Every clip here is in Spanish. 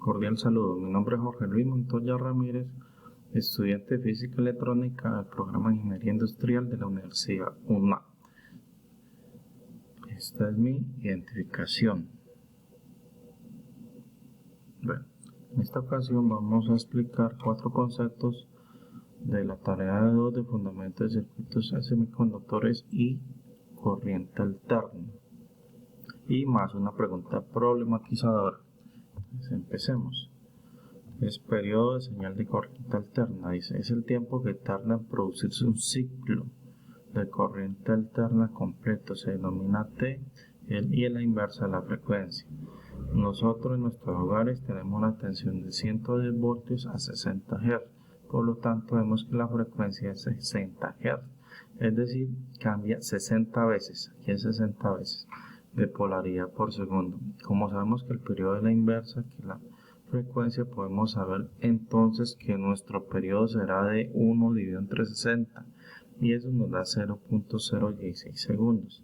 Cordial saludo, mi nombre es Jorge Luis Montoya Ramírez, estudiante de Física Electrónica del programa de Ingeniería Industrial de la Universidad UNA. Esta es mi identificación. Bueno, en esta ocasión vamos a explicar 4 conceptos de la tarea de 2 de fundamentos de circuitos semiconductores y corriente alterna. Y más una pregunta problematizadora. Pues empecemos. Es periodo de señal de corriente alterna. Dice, es el tiempo que tarda en producirse un ciclo de corriente alterna completo. Se denomina T y es la inversa de la frecuencia. Nosotros en nuestros hogares tenemos una tensión de 110 voltios a 60 Hz. Por lo tanto, vemos que la frecuencia es 60 Hz. Es decir, cambia 60 veces. Aquí es 60 veces de polaridad por segundo. Como sabemos que el periodo es la inversa que la frecuencia, podemos saber entonces que nuestro periodo será de 1 dividido entre 60 y eso nos da 0.016 segundos.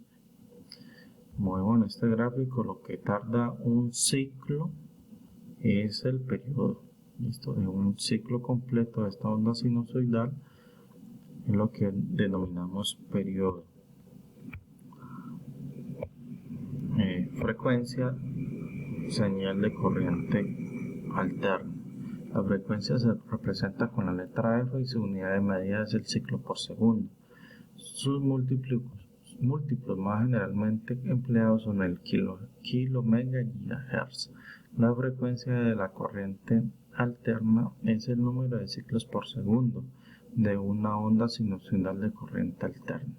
Como en este gráfico, lo que tarda un ciclo es el periodo. Listo, de un ciclo completo de esta onda sinusoidal es lo que denominamos periodo. Frecuencia, señal de corriente alterna. La frecuencia se representa con la letra F y su unidad de medida es el ciclo por segundo. Sus múltiplos más generalmente empleados son el kilo, mega y gigahertz. La frecuencia de la corriente alterna es el número de ciclos por segundo de una onda sinusoidal de corriente alterna.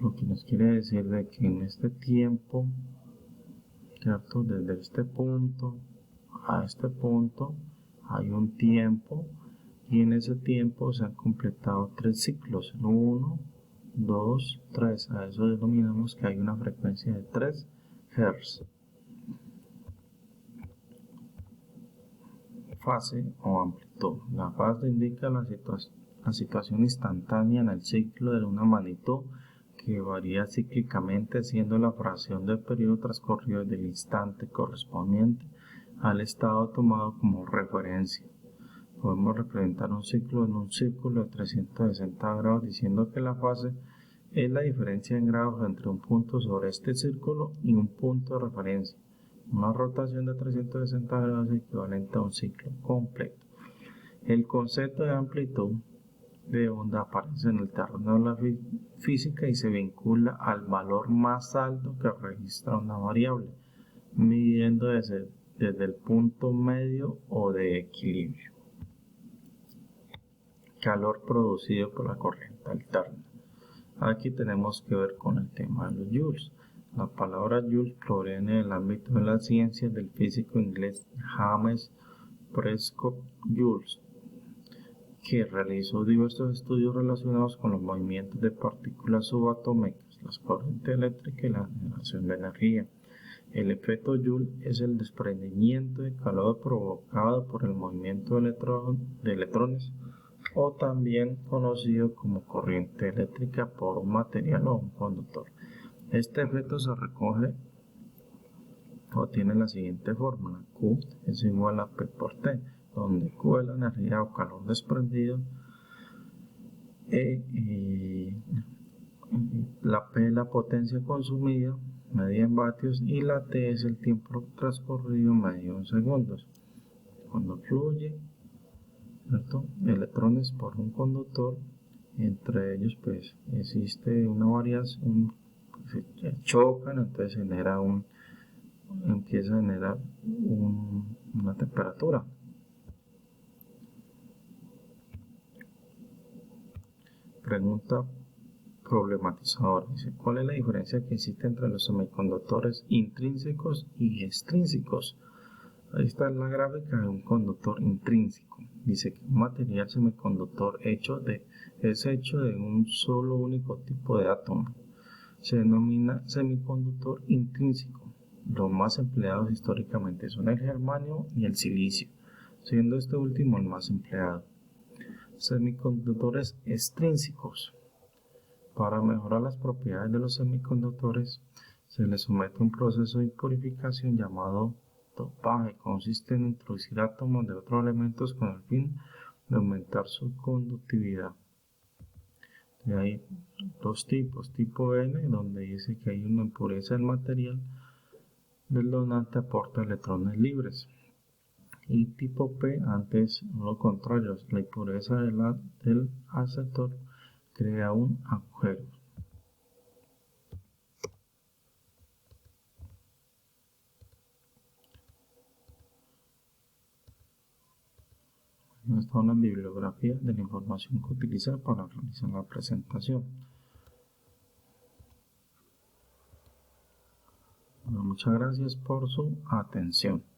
Lo que nos quiere decir de que en este tiempo, ¿cierto? Desde este punto a este punto hay un tiempo y en ese tiempo se han completado 3 ciclos, 1, 2, 3. A eso denominamos que hay una frecuencia de 3 Hz. Fase o amplitud. La fase indica la situación instantánea en el ciclo de una magnitud que varía cíclicamente, siendo la fracción del periodo transcurrido del instante correspondiente al estado tomado como referencia. Podemos representar un ciclo en un círculo de 360 grados diciendo que la fase es la diferencia en grados entre un punto sobre este círculo y un punto de referencia. Una rotación de 360 grados es equivalente a un ciclo completo. El concepto de amplitud de onda aparece en el terreno de la física y se vincula al valor más alto que registra una variable, midiendo desde el punto medio o de equilibrio. Calor producido por la corriente alterna. Aquí tenemos que ver con el tema de los joules. La palabra joule proviene del ámbito de las ciencias del físico inglés James Prescott Joule, que realizó diversos estudios relacionados con los movimientos de partículas subatómicas, las corrientes eléctricas y la generación de energía. El efecto Joule es el desprendimiento de calor provocado por el movimiento de electrones o también conocido como corriente eléctrica por un material o un conductor. Este efecto se recoge o tiene la siguiente fórmula: Q es igual a P por T, donde Q es la energía o calor desprendido, la P es la potencia consumida, medida en vatios, y la T es el tiempo transcurrido medido en segundos. Cuando fluye, ¿cierto?, electrones por un conductor, entre ellos pues existe una variación, se chocan, entonces empieza a generar una temperatura. Pregunta problematizadora. Dice, ¿cuál es la diferencia que existe entre los semiconductores intrínsecos y extrínsecos? Ahí está la gráfica de un conductor intrínseco. Dice que un material semiconductor es hecho de un solo único tipo de átomo. Se denomina semiconductor intrínseco. Los más empleados históricamente son el germanio y el silicio, siendo este último el más empleado. Semiconductores extrínsecos. Para mejorar las propiedades de los semiconductores, se les somete a un proceso de purificación llamado dopaje consiste en introducir átomos de otros elementos con el fin de aumentar su conductividad. Hay dos tipos, tipo N, donde dice que hay una impureza del material del donante aporta electrones libres, y tipo P, antes lo contrario, la impureza del aceptor crea un agujero. Esta es una bibliografía de la información que utiliza para realizar la presentación. Bueno, muchas gracias por su atención.